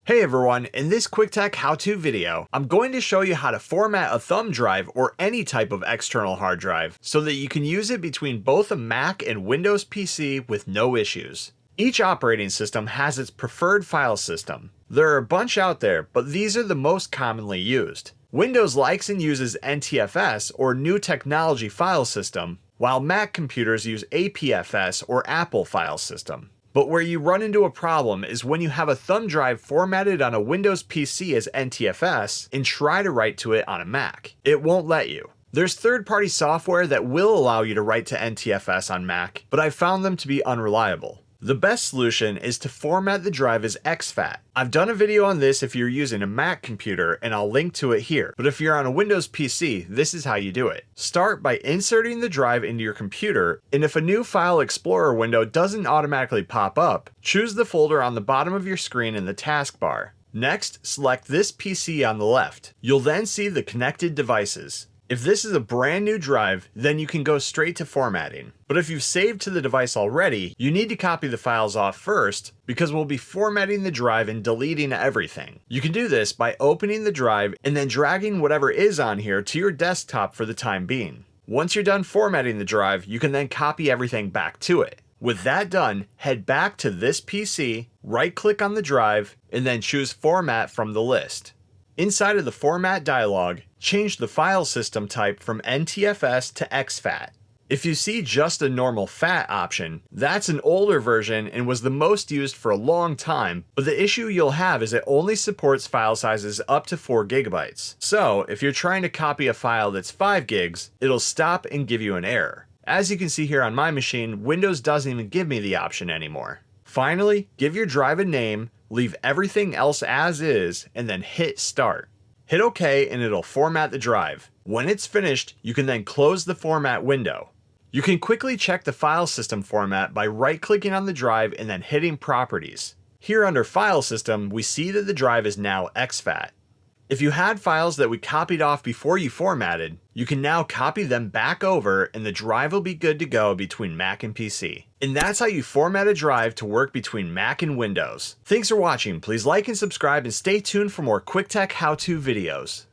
Hey everyone, in this quick tech how-to video, I'm going to show you how to format a thumb drive or any type of external hard drive so that you can use it between both a Mac and Windows PC with no issues. Each operating system has its preferred file system. There are a bunch out there, but these are the most commonly used. Windows likes and uses NTFS or New Technology File System, while Mac computers use APFS or Apple File System. But where you run into a problem is when you have a thumb drive formatted on a Windows PC as NTFS and try to write to it on a Mac. It won't let you. There's third-party software that will allow you to write to NTFS on Mac, but I found them to be unreliable. The best solution is to format the drive as XFAT. I've done a video on this if you're using a Mac computer and I'll link to it here, but if you're on a Windows PC, this is how you do it. Start by inserting the drive into your computer, and if a new File Explorer window doesn't automatically pop up, choose the folder on the bottom of your screen in the taskbar. Next, select this PC on the left. You'll then see the connected devices. If this is a brand new drive, then you can go straight to formatting. But if you've saved to the device already, you need to copy the files off first because we'll be formatting the drive and deleting everything. You can do this by opening the drive and then dragging whatever is on here to your desktop for the time being. Once you're done formatting the drive, you can then copy everything back to it. With that done, head back to this PC, right-click on the drive, and then choose Format from the list. Inside of the Format dialog, change the file system type from NTFS to XFAT. If you see just a normal FAT option, that's an older version and was the most used for a long time, but the issue you'll have is it only supports file sizes up to 4 GB. So if you're trying to copy a file that's 5 gigs, it'll stop and give you an error. As you can see here on my machine, Windows doesn't even give me the option anymore. Finally, give your drive a name, leave everything else as is, and then hit start. Hit OK and it'll format the drive. When it's finished, you can then close the format window. You can quickly check the file system format by right-clicking on the drive and then hitting Properties. Here under File System, we see that the drive is now XFAT. If you had files that we copied off before you formatted, you can now copy them back over and the drive will be good to go between Mac and PC. And that's how you format a drive to work between Mac and Windows. Thanks for watching. Please like and subscribe and stay tuned for more quick tech how-to videos.